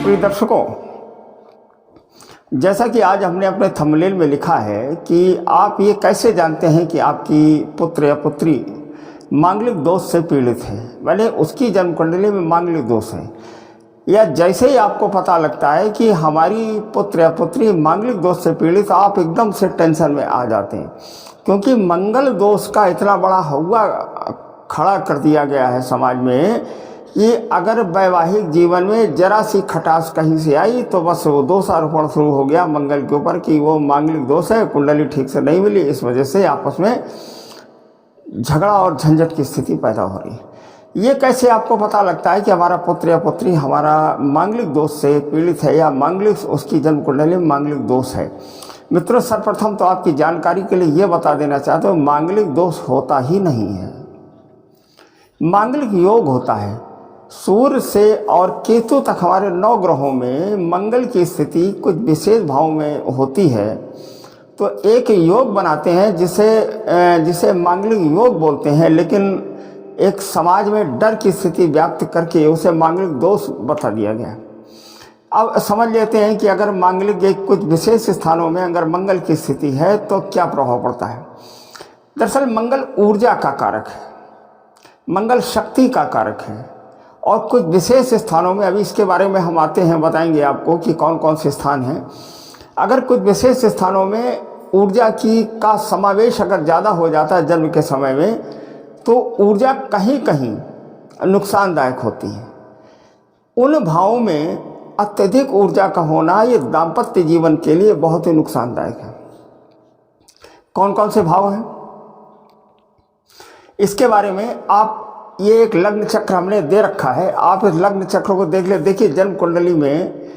प्रिय दर्शकों, जैसा कि आज हमने अपने थंबनेल में लिखा है कि आप ये कैसे जानते हैं कि आपकी पुत्र या पुत्री मांगलिक दोष से पीड़ित है, भले उसकी जन्म कुंडली में मांगलिक दोष है, या जैसे ही आपको पता लगता है कि हमारी पुत्र या पुत्री मांगलिक दोष से पीड़ित, आप एकदम से टेंशन में आ जाते हैं, क्योंकि मंगल दोष का इतना बड़ा हवा खड़ा कर दिया गया है समाज में कि अगर वैवाहिक जीवन में जरा सी खटास कहीं से आई तो बस वो दोषारोपण शुरू हो गया मंगल के ऊपर कि वो मांगलिक दोष है, कुंडली ठीक से नहीं मिली, इस वजह से आपस में झगड़ा और झंझट की स्थिति पैदा हो रही है। ये कैसे आपको पता लगता है कि हमारा पुत्र या पुत्री हमारा मांगलिक दोष से पीड़ित है या मांगलिक उसकी जन्म कुंडली में मांगलिक दोष है? मित्रों, सर्वप्रथम तो आपकी जानकारी के लिए ये बता देना चाहते हो, मांगलिक दोष होता ही नहीं है, मांगलिक योग होता है। सूर्य से और केतु तक हमारे 9 ग्रहों में मंगल की स्थिति कुछ विशेष भाव में होती है, तो एक योग बनाते हैं जिसे मांगलिक योग बोलते हैं, लेकिन एक समाज में डर की स्थिति व्याप्त करके उसे मांगलिक दोष बता दिया गया। अब समझ लेते हैं कि अगर मांगलिक एक कुछ विशेष स्थानों में अगर मंगल की स्थिति है तो क्या प्रभाव पड़ता है। दरअसल मंगल ऊर्जा का कारक है, मंगल शक्ति का कारक है, और कुछ विशेष स्थानों में, अभी इसके बारे में हम आते हैं, बताएंगे आपको कि कौन कौन से स्थान हैं। अगर कुछ विशेष स्थानों में ऊर्जा का समावेश अगर ज़्यादा हो जाता है जन्म के समय में, तो ऊर्जा कहीं कहीं नुकसानदायक होती है। उन भावों में अत्यधिक ऊर्जा का होना ये दाम्पत्य जीवन के लिए बहुत ही नुकसानदायक है। कौन कौन से भाव हैं इसके बारे में आप, ये एक लग्न चक्र हमने दे रखा है, आप इस लग्न चक्र को देख ले। देखिए, जन्म कुंडली में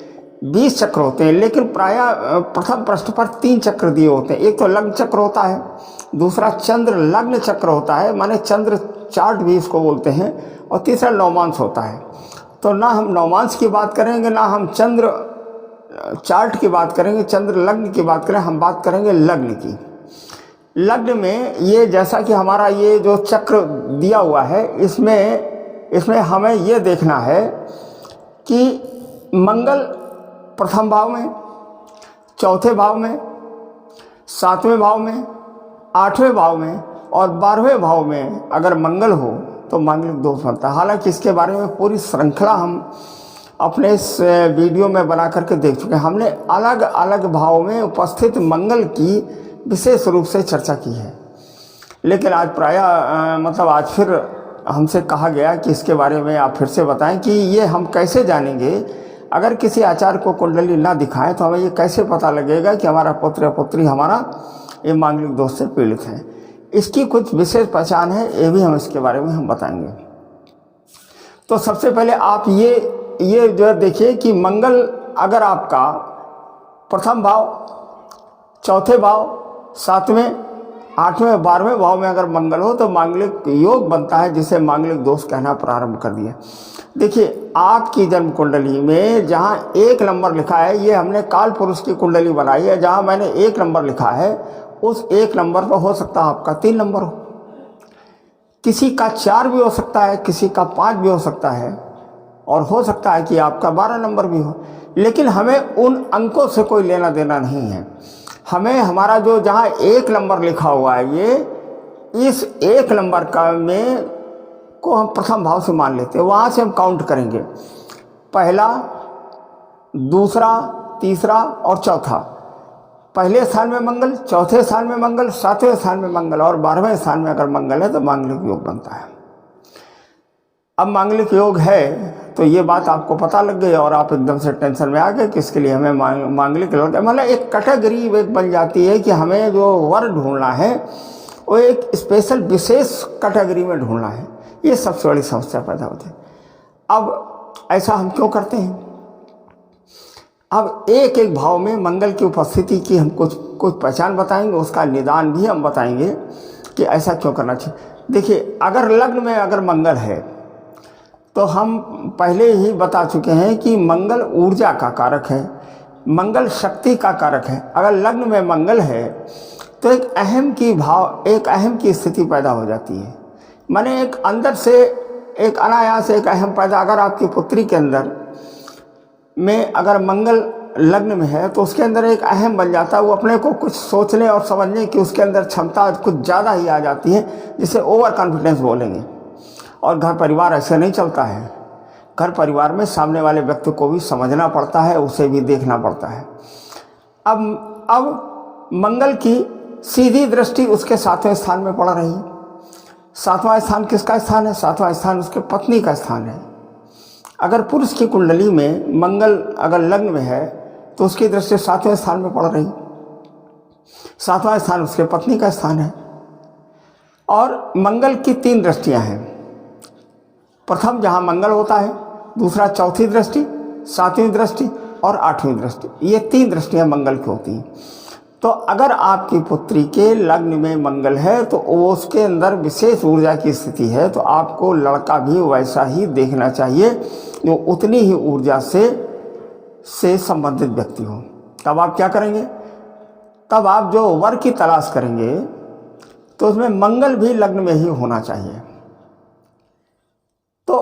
20 चक्र होते हैं, लेकिन प्रायः प्रथम पृष्ठ पर 3 चक्र दिए होते हैं। एक तो लग्न चक्र होता है, दूसरा चंद्र लग्न चक्र होता है, माने चंद्र चार्ट भी इसको बोलते हैं, और तीसरा नवमांश होता है। तो ना हम नवमांश की बात करेंगे, ना हम चंद्र चार्ट की बात करेंगे, चंद्र लग्न की बात करें, हम बात करेंगे लग्न की। लग्न में ये जैसा कि हमारा ये जो चक्र दिया हुआ है, इसमें हमें ये देखना है कि मंगल प्रथम भाव में, चौथे भाव में, 7वें भाव में, 8वें भाव में और 12वें भाव में अगर मंगल हो तो मांगलिक दोष बनता है। हालांकि इसके बारे में पूरी श्रृंखला हम अपने इस वीडियो में बना करके देख चुके हैं। हमने अलग अलग भाव में उपस्थित मंगल की विशेष रूप से चर्चा की है, लेकिन आज प्रायः आज फिर हमसे कहा गया कि इसके बारे में आप फिर से बताएं कि ये हम कैसे जानेंगे। अगर किसी आचार्य को कुंडली ना दिखाएं तो हमें ये कैसे पता लगेगा कि हमारा पुत्र या पुत्री हमारा ये मांगलिक दोष से पीड़ित है। इसकी कुछ विशेष पहचान है, ये भी हम इसके बारे में हम बताएंगे। तो सबसे पहले आप ये जो देखिए कि मंगल अगर आपका प्रथम भाव, चौथे भाव, 7वें, 8वें, 12वें भाव में अगर मंगल हो तो मांगलिक योग बनता है, जिसे मांगलिक दोष कहना प्रारंभ कर दिया। देखिए, आपकी जन्म कुंडली में जहाँ 1 नंबर लिखा है, ये हमने काल पुरुष की कुंडली बनाई है, जहाँ मैंने 1 नंबर लिखा है, उस 1 नंबर पर हो सकता है आपका 3 नंबर हो, किसी का 4 भी हो सकता है, किसी का 5 भी हो सकता है, और हो सकता है कि आपका 12 नंबर भी हो। लेकिन हमें उन अंकों से कोई लेना देना नहीं है। हमें हमारा जो जहाँ 1 नंबर लिखा हुआ है, ये इस 1 नंबर का में को हम प्रथम भाव से मान लेते हैं, वहाँ से हम काउंट करेंगे, पहला, दूसरा, तीसरा और चौथा। पहले स्थान में मंगल, चौथे स्थान में मंगल, 7वें स्थान में मंगल और 12वें स्थान में अगर मंगल है तो मांगलिक योग बनता है। अब मांगलिक योग है तो ये बात आपको पता लग गई और आप एकदम से टेंशन में आ गए कि इसके लिए हमें मांगलिक योग, मतलब एक कैटेगरी एक बन जाती है कि हमें जो वर ढूंढना है वो एक स्पेशल विशेष कैटेगरी में ढूंढना है। ये सबसे बड़ी समस्या पैदा होती है। अब ऐसा हम क्यों करते हैं? अब एक एक भाव में मंगल की उपस्थिति की हम कुछ पहचान बताएंगे, उसका निदान भी हम बताएंगे कि ऐसा क्यों करना चाहिए। देखिए, अगर लग्न में अगर मंगल है तो हम पहले ही बता चुके हैं कि मंगल ऊर्जा का कारक है, मंगल शक्ति का कारक है। अगर लग्न में मंगल है तो एक अहम की स्थिति पैदा हो जाती है, माने एक अंदर से एक अनायास एक अहम पैदा। अगर आपकी पुत्री के अंदर में अगर मंगल लग्न में है तो उसके अंदर एक अहम बन जाता है, वो अपने को कुछ सोचने और समझने की उसके अंदर क्षमता कुछ ज़्यादा ही आ जाती है, जिसे ओवर कॉन्फिडेंस बोलेंगे। और घर परिवार ऐसे नहीं चलता है। घर परिवार में सामने वाले व्यक्ति को भी समझना पड़ता है, उसे भी देखना पड़ता है। अब मंगल की सीधी दृष्टि उसके 7वें स्थान में पड़ रही है। 7वां स्थान किसका स्थान है? 7वां स्थान उसके पत्नी का स्थान है। अगर पुरुष की कुंडली में मंगल अगर लग्न में है तो उसकी दृष्टि 7वें स्थान में पड़ रही। 7वां स्थान उसके पत्नी का स्थान है। और मंगल की 3 दृष्टियां हैं। प्रथम जहां मंगल होता है, दूसरा चौथी दृष्टि, 7वीं दृष्टि और 8वीं दृष्टि, ये 3 दृष्टियां मंगल की होती हैं। तो अगर आपकी पुत्री के लग्न में मंगल है तो वो उसके अंदर विशेष ऊर्जा की स्थिति है, तो आपको लड़का भी वैसा ही देखना चाहिए जो उतनी ही ऊर्जा से संबंधित व्यक्ति हो। तब आप क्या करेंगे? तब आप जो वर की तलाश करेंगे तो उसमें मंगल भी लग्न में ही होना चाहिए। तो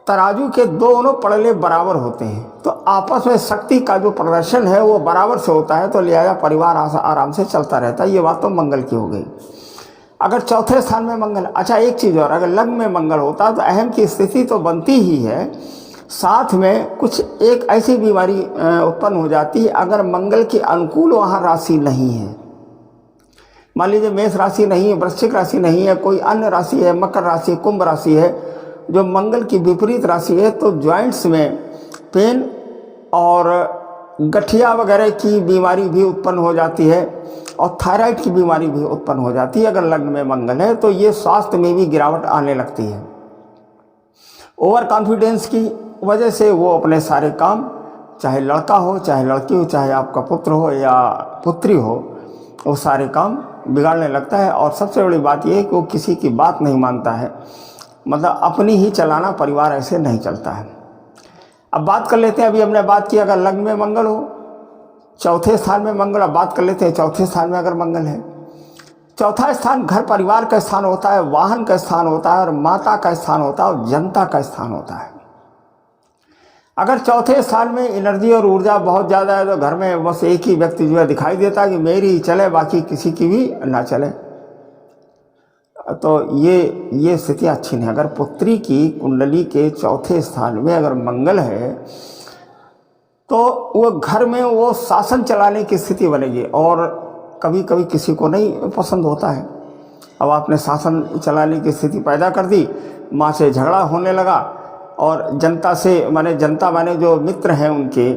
तराजू के दोनों पड़ले बराबर होते हैं, तो आपस में शक्ति का जो प्रदर्शन है वो बराबर से होता है, तो लिहाजा परिवार आराम से चलता रहता है। ये बात तो मंगल की हो गई। अगर चौथे स्थान में मंगल, अच्छा एक चीज़ और, अगर लग्न में मंगल होता तो अहम की स्थिति तो बनती ही है, साथ में कुछ एक ऐसी बीमारी उत्पन्न हो जाती है अगर मंगल की अनुकूल वहाँ राशि नहीं है। मान लीजिए मेष राशि नहीं है, वृश्चिक राशि नहीं है, कोई अन्य राशि है, मकर राशि, कुंभ राशि है, जो मंगल की विपरीत राशि है, तो जॉइंट्स में पेन और गठिया वगैरह की बीमारी भी उत्पन्न हो जाती है और थायराइड की बीमारी भी उत्पन्न हो जाती है। अगर लग्न में मंगल है तो ये स्वास्थ्य में भी गिरावट आने लगती है। ओवर कॉन्फिडेंस की वजह से वो अपने सारे काम, चाहे लड़का हो चाहे लड़की हो, चाहे आपका पुत्र हो या पुत्री हो, वो सारे काम बिगाड़ने लगता है। और सबसे बड़ी बात यह है कि वो किसी की बात नहीं मानता है, मतलब अपनी ही चलाना, परिवार ऐसे नहीं चलता है। अब बात कर लेते हैं, अभी हमने बात की अगर लग्न में मंगल हो, चौथे स्थान में मंगल, अब बात कर लेते हैं चौथे स्थान में अगर मंगल है। चौथा स्थान घर परिवार का स्थान होता है, वाहन का स्थान होता है और माता का स्थान होता है और जनता का स्थान होता है। अगर चौथे स्थान में एनर्जी और ऊर्जा बहुत ज़्यादा है तो घर में बस एक ही व्यक्ति जो है दिखाई देता है कि मेरी ही चले, बाकी किसी की भी ना चले, तो ये स्थिति अच्छी नहीं। अगर पुत्री की कुंडली के चौथे स्थान में अगर मंगल है तो वो घर में वो शासन चलाने की स्थिति बनेगी और कभी कभी किसी को नहीं पसंद होता है। अब आपने शासन चलाने की स्थिति पैदा कर दी, माँ से झगड़ा होने लगा और जनता से, माने जनता माने जो मित्र हैं उनके,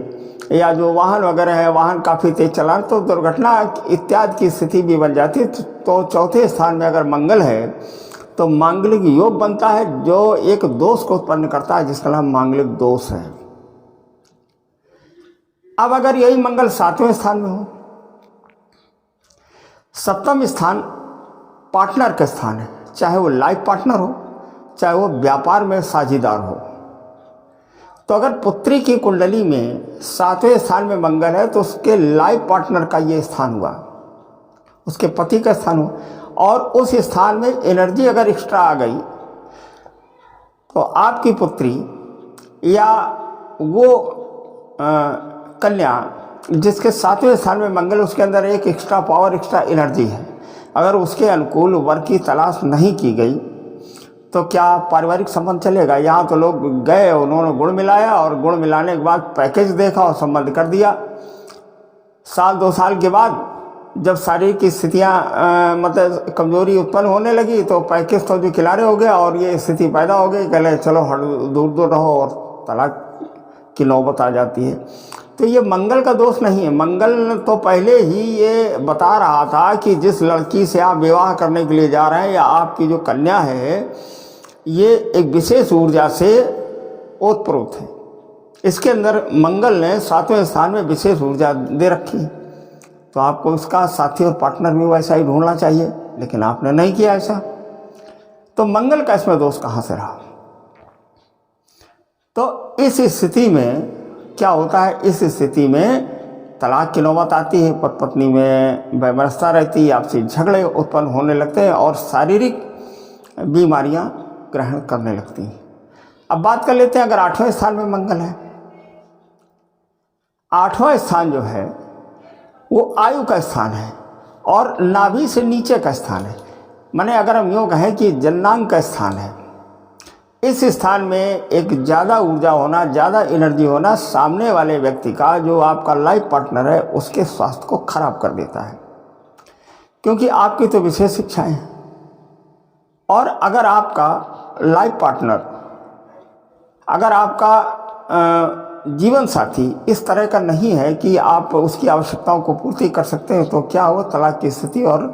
या जो वाहन वगैरह है, वाहन काफ़ी तेज चलान तो दुर्घटना इत्यादि की स्थिति भी बन जाती है। तो चौथे स्थान में अगर मंगल है तो मांगलिक योग बनता है जो एक दोष को उत्पन्न करता है जिसका नाम मांगलिक दोष है। अब अगर यही मंगल 7वें स्थान में हो, 7वां स्थान पार्टनर का स्थान है, चाहे वो लाइफ पार्टनर हो चाहे वो व्यापार में साझीदार हो। तो अगर पुत्री की कुंडली में 7वें स्थान में मंगल है तो उसके लाइफ पार्टनर का ये स्थान हुआ, उसके पति का स्थान हुआ, और उस स्थान में एनर्जी अगर एक्स्ट्रा आ गई तो आपकी पुत्री या वो कन्या जिसके 7वें स्थान में मंगल, उसके अंदर एक एक्स्ट्रा पावर, एक्स्ट्रा एनर्जी है, अगर उसके अनुकूल वर की तलाश नहीं की गई तो क्या पारिवारिक संबंध चलेगा? यहाँ तो लोग गए, उन्होंने गुण मिलाया और गुण मिलाने के बाद पैकेज देखा और संबंध कर दिया। साल 2 साल के बाद जब शारीरिक स्थितियाँ मतलब कमजोरी उत्पन्न होने लगी तो पैकेज तो जो किनारे हो गया और ये स्थिति पैदा हो गई, कहले चलो दूर दूर रहो और तलाक की नौबत आ जाती है। तो ये मंगल का दोष नहीं है। मंगल तो पहले ही ये बता रहा था कि जिस लड़की से आप विवाह करने के लिए जा रहे हैं या आपकी जो कन्या है ये एक विशेष ऊर्जा से ओतप्रोत है। इसके अंदर मंगल ने 7वें स्थान में विशेष ऊर्जा दे रखी, तो आपको उसका साथी और पार्टनर भी वैसा ही ढूंढना चाहिए, लेकिन आपने नहीं किया ऐसा। तो मंगल का इसमें दोष कहाँ से रहा? तो इस स्थिति में क्या होता है? इस स्थिति में तलाक की नौबत आती है, पति पत्नी में वैमनस्यता रहती है, आपसी झगड़े उत्पन्न होने लगते हैं और शारीरिक बीमारियां ग्रहण करने लगती हैं। अब बात कर लेते हैं अगर 8वें स्थान में मंगल है 8वां स्थान जो है वो आयु का स्थान है और नाभि से नीचे का स्थान है। माने अगर हम यूँ कहें कि जननांग का स्थान है, इस स्थान में एक ज़्यादा ऊर्जा होना, ज़्यादा एनर्जी होना सामने वाले व्यक्ति का, जो आपका लाइफ पार्टनर है, उसके स्वास्थ्य को खराब कर देता है, क्योंकि आपकी तो विशेष शिक्षाएं हैं। और अगर आपका लाइफ पार्टनर, अगर आपका जीवन साथी इस तरह का नहीं है कि आप उसकी आवश्यकताओं को पूर्ति कर सकते हैं, तो क्या हो, तलाक की स्थिति और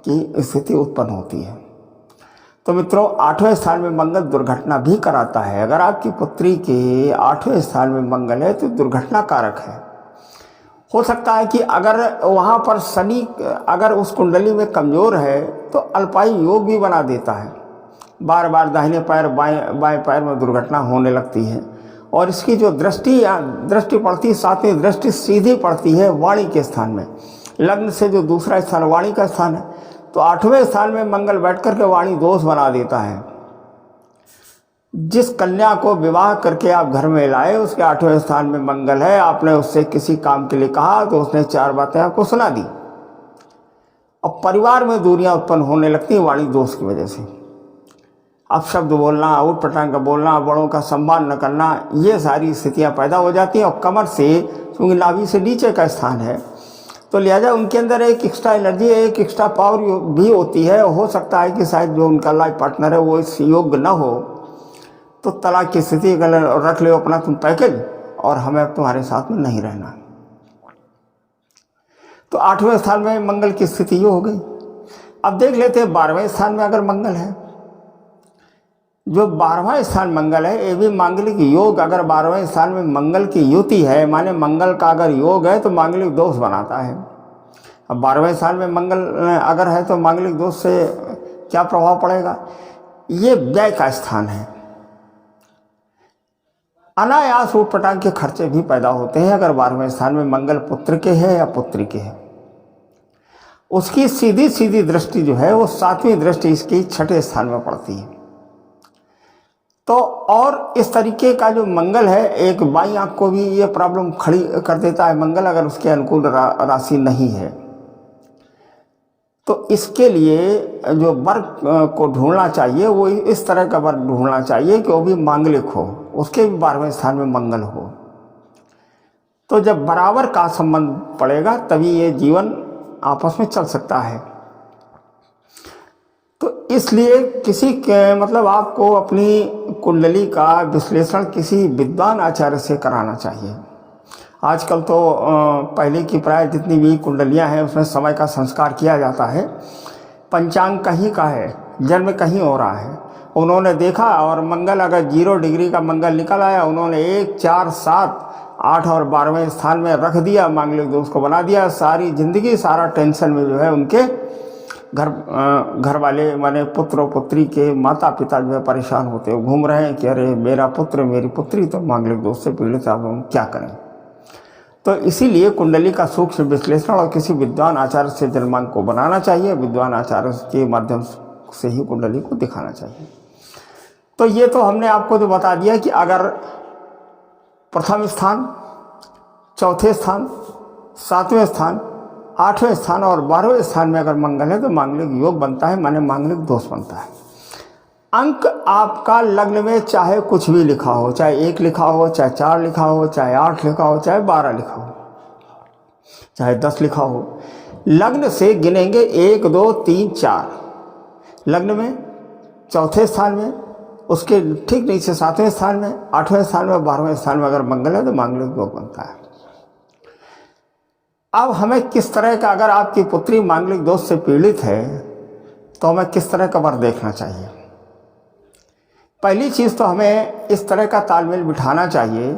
की स्थिति उत्पन्न होती है। तो मित्रों, 8वें स्थान में मंगल दुर्घटना भी कराता है। अगर आपकी पुत्री के 8वें स्थान में मंगल है तो दुर्घटना कारक है। हो सकता है कि अगर वहाँ पर शनि अगर उस कुंडली में कमज़ोर है तो अल्पायु योग भी बना देता है। बार बार दाहिने पैर बाएं पैर में दुर्घटना होने लगती है। और इसकी जो दृष्टि पड़ती है, 7वीं दृष्टि सीधी पड़ती है वाणी के स्थान में। लग्न से जो दूसरा स्थान वाणी का स्थान है, तो 8वें स्थान में मंगल बैठ करके वाणी दोष बना देता है। जिस कन्या को विवाह करके आप घर में लाए, उसके 8वें स्थान में मंगल है, आपने उससे किसी काम के लिए कहा तो उसने 4 बातें आपको सुना दी। अब परिवार में दूरियां उत्पन्न होने लगती हैं वाणी दोष की वजह से। अब शब्द बोलना, उठ पटांग का बोलना, बड़ों का सम्मान न करना, ये सारी स्थितियां पैदा हो जाती हैं। और कमर से, क्योंकि नाभि से नीचे का स्थान है, तो लिहाजा उनके अंदर एक एक्स्ट्रा एनर्जी, एक एक्स्ट्रा पावर भी होती है। हो सकता है कि शायद जो उनका लाइफ पार्टनर है वो इस योग्य न हो, तो तलाक की स्थिति अगर रख ले अपना तुम पैकेज, और हमें अब तुम्हारे साथ में नहीं रहना। तो 8वें स्थान में मंगल की स्थिति ये हो गई। अब देख लेते हैं 12वें स्थान में अगर मंगल है। जो 12वां स्थान मंगल है, ये भी मांगलिक योग। अगर 12वें स्थान में मंगल की युति है, माने मंगल का अगर योग है, तो मांगलिक दोष बनाता है। अब 12वें स्थान में मंगल अगर है तो मांगलिक दोष से क्या प्रभाव पड़ेगा? ये व्यय का स्थान है। अनायास ऊट पटांग के खर्चे भी पैदा होते हैं अगर 12वें स्थान में मंगल पुत्र के है या पुत्री के है। उसकी सीधी सीधी दृष्टि जो है वो 7वीं दृष्टि इसकी 6ठे स्थान में पड़ती है। तो और इस तरीके का जो मंगल है, एक बाईं आंख को भी ये प्रॉब्लम खड़ी कर देता है मंगल, अगर उसके अनुकूल राशि नहीं है। तो इसके लिए जो वर को ढूंढना चाहिए वो इस तरह का वर ढूंढना चाहिए कि वो भी मांगलिक हो, उसके भी 12वें स्थान में मंगल हो। तो जब बराबर का संबंध पड़ेगा तभी ये जीवन आपस में चल सकता है। तो इसलिए किसी के मतलब आपको अपनी कुंडली का विश्लेषण किसी विद्वान आचार्य से कराना चाहिए। आजकल तो पहले की प्राय जितनी भी कुंडलियां हैं उसमें समय का संस्कार किया जाता है। पंचांग कहीं का है, जन्म कहीं हो रहा है। उन्होंने देखा और मंगल अगर 0 डिग्री का मंगल निकल आया, उन्होंने 1, 4, 7, 8 और 12वें स्थान में रख दिया, मांगलिक दोष को बना दिया। सारी जिंदगी सारा टेंशन में जो है उनके घर वाले माने पुत्र और पुत्री के माता पिता जो है परेशान होते हुए घूम रहे हैं कि अरे मेरा पुत्र मेरी पुत्री तो मांगलिक दोष से पीड़ित, अब हम क्या करें। तो इसीलिए कुंडली का सूक्ष्म विश्लेषण और किसी विद्वान आचार्य से जन्मांक को बनाना चाहिए। विद्वान आचार्य के माध्यम से ही कुंडली को दिखाना चाहिए। तो ये तो हमने आपको तो बता दिया कि अगर प्रथम स्थान, चौथे स्थान, 7वें स्थान, 8वें स्थान और 12वें स्थान में अगर मंगल है तो मांगलिक योग बनता है, माने मांगलिक दोष बनता है। अंक आपका लग्न में चाहे कुछ भी लिखा हो, चाहे 1 लिखा हो, चाहे 4 लिखा हो, चाहे 8 लिखा हो, चाहे 12 लिखा हो, चाहे 10 लिखा हो, लग्न से गिनेंगे 1, 2, 3, 4। लग्न में चौथे स्थान में, उसके ठीक नीचे 7वें स्थान में, 8वें स्थान में, 12वें स्थान में अगर मंगल है तो मांगलिक योग बनता है। अब हमें किस तरह का, अगर आपकी पुत्री मांगलिक दोष से पीड़ित है तो हमें किस तरह का वर देखना चाहिए? पहली चीज़ तो हमें इस तरह का तालमेल बिठाना चाहिए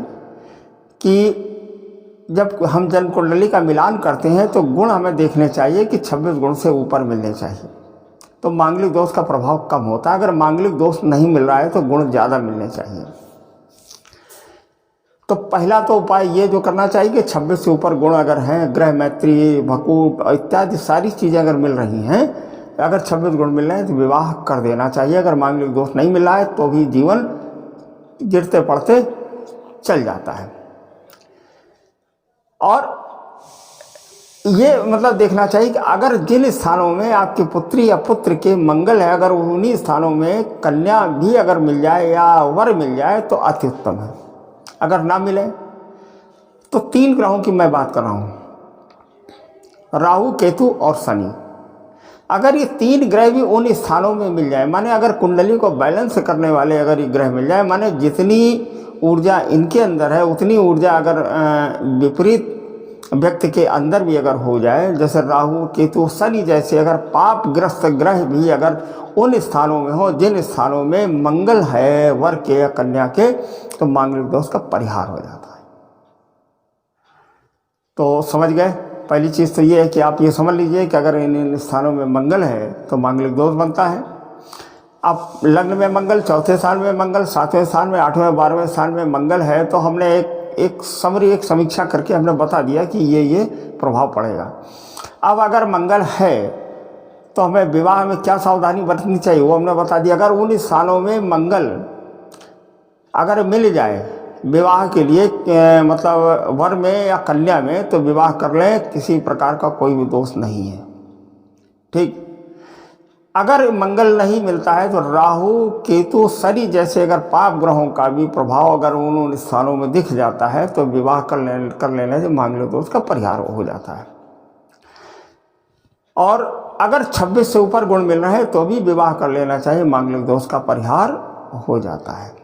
कि जब हम जन्म कुंडली का मिलान करते हैं तो गुण हमें देखने चाहिए कि 26 गुण से ऊपर मिलने चाहिए, तो मांगलिक दोष का प्रभाव कम होता है। अगर मांगलिक दोष नहीं मिल रहा है तो गुण ज़्यादा मिलने चाहिए। तो पहला तो उपाय ये जो करना चाहिए कि 26 से ऊपर गुण अगर हैं, ग्रह मैत्री, भकूट इत्यादि सारी चीज़ें अगर मिल रही हैं, अगर 26 गुण मिल रहे हैं तो विवाह कर देना चाहिए। अगर मांगलिक दोष नहीं मिल रहा है तो भी जीवन गिरते पड़ते चल जाता है। और ये मतलब देखना चाहिए कि अगर जिन स्थानों में आपकी पुत्री या पुत्र के मंगल है, अगर उन्हीं स्थानों में कन्या भी अगर मिल जाए या वर मिल जाए तो अति उत्तम है। अगर ना मिले तो 3 ग्रहों की मैं बात कर रहा हूँ, राहु, केतु और शनि। अगर ये 3 ग्रह भी उन स्थानों में मिल जाए, माने अगर कुंडली को बैलेंस करने वाले अगर ये ग्रह मिल जाए, माने जितनी ऊर्जा इनके अंदर है उतनी ऊर्जा अगर विपरीत व्यक्ति के अंदर भी अगर हो जाए, जैसे राहु, केतु, शनि जैसे अगर पापग्रस्त ग्रह भी अगर उन स्थानों में हो जिन स्थानों में मंगल है वर के या कन्या के, तो मांगलिक दोष का परिहार हो जाता है। तो समझ गए। पहली चीज़ तो ये है कि आप ये समझ लीजिए कि अगर इन स्थानों में मंगल है तो मांगलिक दोष बनता है। अब लग्न में मंगल, चौथे स्थान में मंगल, 7वें स्थान में, 8वें, 12वें स्थान में मंगल है, तो हमने एक समीक्षा करके हमने बता दिया कि ये प्रभाव पड़ेगा। अब अगर मंगल है तो हमें विवाह में क्या सावधानी बरतनी चाहिए वो हमने बता दिया। अगर उन स्थानों में मंगल अगर मिल जाए विवाह के लिए, मतलब वर में या कन्या में, तो विवाह कर लें, किसी प्रकार का कोई भी दोष नहीं है। ठीक। अगर मंगल नहीं मिलता है तो राहु, केतु, शनि जैसे अगर पाप ग्रहों का भी प्रभाव अगर उन स्थानों में दिख जाता है तो विवाह कर लेने से मांगलिक दोष का परिहार हो जाता है। और अगर 26 से ऊपर गुण मिल रहे हैं तो भी विवाह कर लेना चाहिए, मांगलिक दोष का परिहार हो जाता है।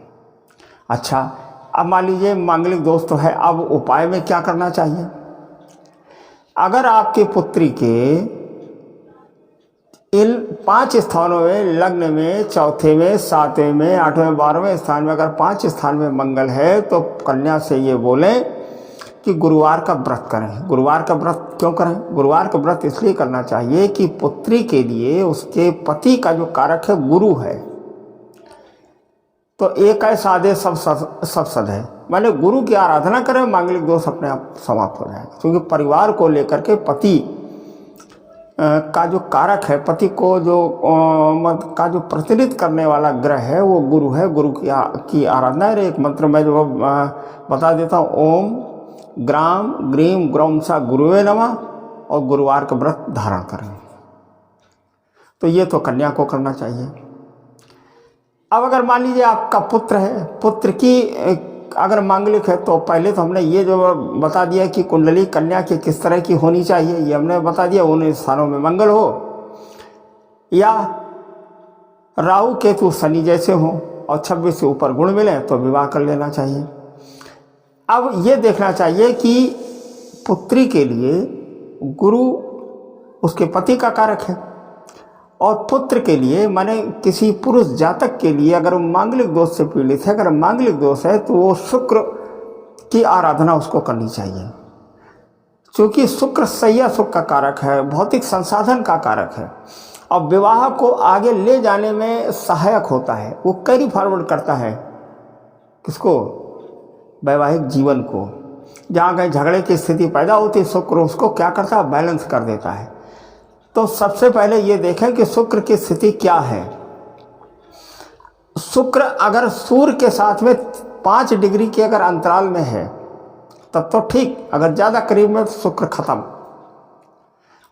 अच्छा, अब मान लीजिए मांगलिक दोष तो है, अब उपाय में क्या करना चाहिए? अगर आपकी पुत्री के इन 5 स्थानों में, लग्न में, चौथे में, 7वें में, 8वें, 12वें स्थान में अगर 5 स्थान में मंगल है तो कन्या से ये बोलें कि गुरुवार का व्रत करें। गुरुवार का व्रत क्यों करें? गुरुवार का व्रत इसलिए करना चाहिए कि पुत्री के लिए उसके पति का जो कारक है गुरु है, तो एक है साधे सब सद है, माने गुरु की आराधना करें, मांगलिक दोष अपने आप समाप्त हो जाएगा। क्योंकि परिवार को लेकर के पति का जो कारक है, पति को जो का जो प्रतिनिधित्व करने वाला ग्रह है वो गुरु है। गुरु की आराधना है। एक मंत्र मैं जो बता देता हूँ, ओम ग्राम ग्रीम ग्रौम सा गुरुवे नमः, और गुरुवार का व्रत धारण करें। तो ये तो कन्या को करना चाहिए। अब अगर मान लीजिए आपका पुत्र है, पुत्र की अगर मांगलिक है, तो पहले तो हमने ये जो बता दिया कि कुंडली कन्या की किस तरह की होनी चाहिए, ये हमने बता दिया। उन स्थानों में मंगल हो या राहु, केतु, शनि जैसे हो और 26 से ऊपर गुण मिले तो विवाह कर लेना चाहिए। अब ये देखना चाहिए कि पुत्री के लिए गुरु उसके पति का कारक है, और पुत्र के लिए माने किसी पुरुष जातक के लिए अगर वो मांगलिक दोष से पीड़ित है, अगर मांगलिक दोष है तो वो शुक्र की आराधना उसको करनी चाहिए। क्योंकि शुक्र सैया सुख का कारक है, भौतिक संसाधन का कारक है, और विवाह को आगे ले जाने में सहायक होता है। वो कैरी फॉरवर्ड करता है किसको? वैवाहिक जीवन को। जहाँ कहीं झगड़े की स्थिति पैदा होती है, शुक्र उसको क्या करता है? बैलेंस कर देता है। तो सबसे पहले ये देखें कि शुक्र की स्थिति क्या है। शुक्र अगर सूर्य के साथ में 5 डिग्री के अगर अंतराल में है तब तो ठीक, अगर ज़्यादा करीब में तो शुक्र खत्म।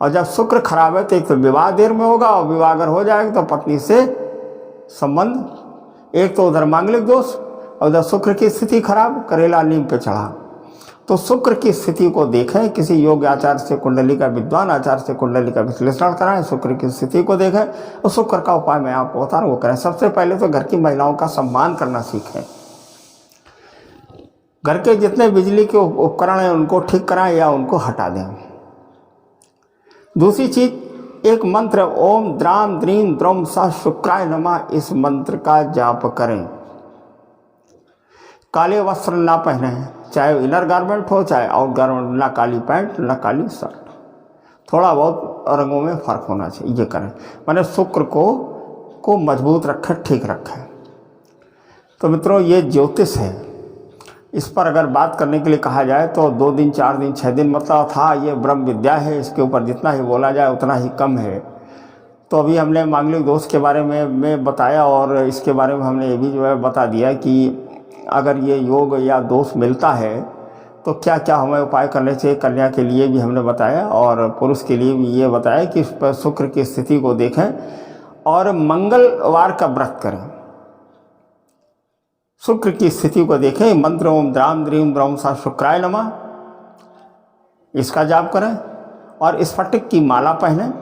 और जब शुक्र खराब है तो एक तो विवाह देर में होगा, और विवाह अगर हो जाएगा तो पत्नी से संबंध, एक तो उधर मांगलिक दोष और उधर शुक्र की स्थिति खराब, करेला नीम पे चढ़ा। तो शुक्र की स्थिति को देखें, किसी योग्य आचार्य से, कुंडली का विद्वान आचार्य से कुंडली का विश्लेषण कराएं, शुक्र की स्थिति को देखें, और शुक्र का उपाय मैं आपको बता रहा हूँ वो करें। सबसे पहले तो घर की महिलाओं का सम्मान करना सीखें। घर के जितने बिजली के उपकरण हैं उनको ठीक कराएं या उनको हटा दें। दूसरी चीज, एक मंत्र ओम द्राम द्रीम द्रौम सा शुक्राय नमः, इस मंत्र का जाप करें। काले वस्त्र ना पहने, चाहे इनर गारमेंट हो चाहे आउट गारमेंट, ना काली पैंट ना काली शर्ट, थोड़ा बहुत रंगों में फर्क होना चाहिए, ये करें। माने शुक्र को मजबूत रखें, ठीक रखें। तो मित्रों, ये ज्योतिष है, इस पर अगर बात करने के लिए कहा जाए तो 2 दिन 4 दिन 6 दिन मतलब था। ये ब्रह्म विद्या है, इसके ऊपर जितना ही बोला जाए उतना ही कम है। तो अभी हमने मांगलिक दोष के बारे में बताया, और इसके बारे में हमने ये भी जो है बता दिया कि अगर ये योग या दोष मिलता है तो क्या क्या हमें उपाय करने चाहिए, कन्या के लिए भी हमने बताया और पुरुष के लिए भी ये बताया कि इस पर शुक्र की स्थिति को देखें और मंगलवार का व्रत करें। शुक्र की स्थिति को देखें, मंत्र ओम द्राम द्रीम द्रौम सा शुक्राय नमः, इसका जाप करें और स्फटिक की माला पहनें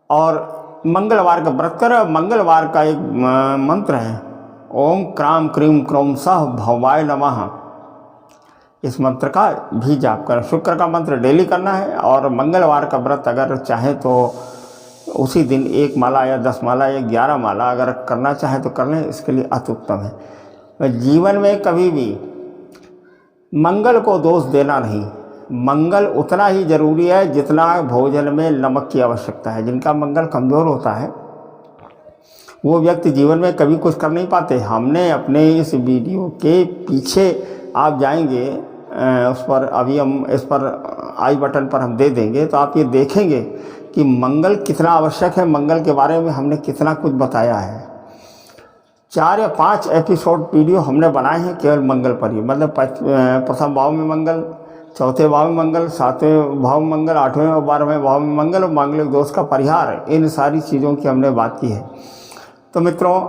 और मंगलवार का व्रत करें। मंगलवार का एक मंत्र है ओम क्राम क्रीम क्रोम सह भवाय नमः, इस मंत्र का भी जाप करें। शुक्र का मंत्र डेली करना है और मंगलवार का व्रत अगर चाहे तो उसी दिन 1 माला या 10 माला या 11 माला अगर करना चाहे तो कर लें, इसके लिए अति उत्तम है। जीवन में कभी भी मंगल को दोष देना नहीं, मंगल उतना ही जरूरी है जितना भोजन में नमक की आवश्यकता है। जिनका मंगल कमज़ोर होता है वो व्यक्ति जीवन में कभी कुछ कर नहीं पाते। हमने अपने इस वीडियो के पीछे आप जाएंगे उस पर, अभी हम इस पर आई बटन पर हम दे देंगे तो आप ये देखेंगे कि मंगल कितना आवश्यक है। मंगल के बारे में हमने कितना कुछ बताया है। 4 या 5 एपिसोड वीडियो हमने बनाए हैं केवल मंगल पर ही, मतलब प्रथम भाव में मंगल, चौथे भाव में मंगल, 7वें भाव में मंगल, 8वें और 12वें भाव में मंगल और मांगलिक दोष का परिहार, इन सारी चीज़ों की हमने बात की है। तो मित्रों,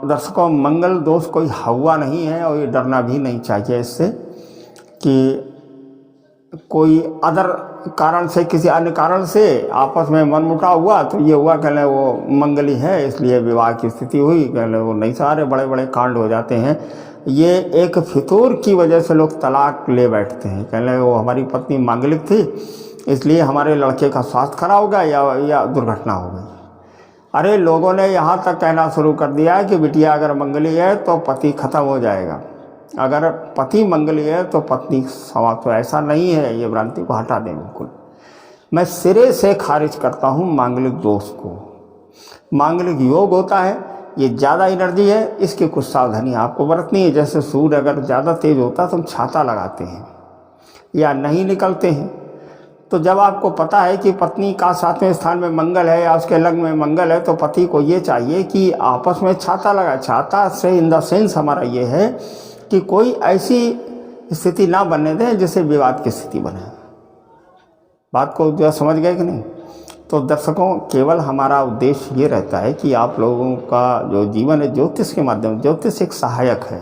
दर्शकों, मंगल दोष कोई हवा नहीं है और ये डरना भी नहीं चाहिए इससे कि कोई अदर कारण से, किसी अन्य कारण से आपस में मनमुटाव हुआ तो ये हुआ, कह लें वो मंगली है इसलिए विवाह की स्थिति हुई, कह लें वो नहीं, सारे बड़े बड़े कांड हो जाते हैं। ये एक फितूर की वजह से लोग तलाक ले बैठते हैं, कह लें वो हमारी पत्नी मांगलिक थी इसलिए हमारे लड़के का स्वास्थ्य खराब हो गया या दुर्घटना हो गई। अरे लोगों ने यहाँ तक कहना शुरू कर दिया है कि बिटिया अगर मंगली है तो पति खत्म हो जाएगा, अगर पति मंगली है तो पत्नी समाप्त हो। ऐसा नहीं है, ये भ्रांति को हटा दें बिल्कुल। मैं सिरे से खारिज करता हूँ मांगलिक दोष को। मांगलिक योग होता है, ये ज़्यादा एनर्जी है, इसकी कुछ सावधानी आपको बरतनी है। जैसे सूर्य अगर ज़्यादा तेज होता तो हम छाता लगाते हैं या नहीं निकलते हैं। तो जब आपको पता है कि पत्नी का 7वें स्थान में मंगल है या उसके लग्न में मंगल है तो पति को ये चाहिए कि आपस में छाता लगाए। छाता से इन द सेंस हमारा ये है कि कोई ऐसी स्थिति ना बनने दें जिससे विवाद की स्थिति बने। बात को जो समझ गए कि नहीं? तो दर्शकों, केवल हमारा उद्देश्य ये रहता है कि आप लोगों का जो जीवन है ज्योतिष के माध्यम, ज्योतिष एक सहायक है,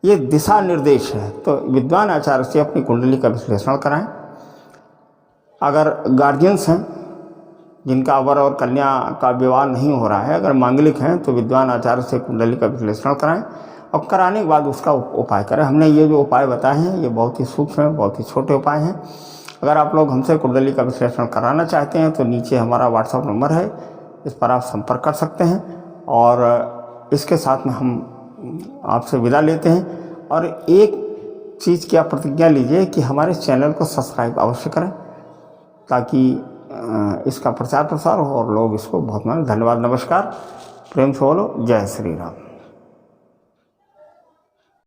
ये दिशा निर्देश है। तो विद्वान आचार्य से अपनी कुंडली का विश्लेषण कराएं। अगर गार्जियंस हैं जिनका वर और कन्या का विवाह नहीं हो रहा है, अगर मांगलिक हैं तो विद्वान आचार्य से कुंडली का विश्लेषण कराएं और कराने के बाद उसका उपाय करें। हमने ये जो उपाय बताए हैं ये बहुत ही सूक्ष्म है, बहुत ही छोटे उपाय हैं। अगर आप लोग हमसे कुंडली का विश्लेषण कराना चाहते हैं तो नीचे हमारा व्हाट्सएप नंबर है, इस पर आप संपर्क कर सकते हैं। और इसके साथ में हम आपसे विदा लेते हैं। और एक चीज़ की आप प्रतिज्ञा लीजिए कि हमारे चैनल को सब्सक्राइब अवश्य करें ताकि इसका प्रचार प्रसार हो और लोग इसको बहुत माने। धन्यवाद, नमस्कार, प्रेम से बोलो, जय श्री राम।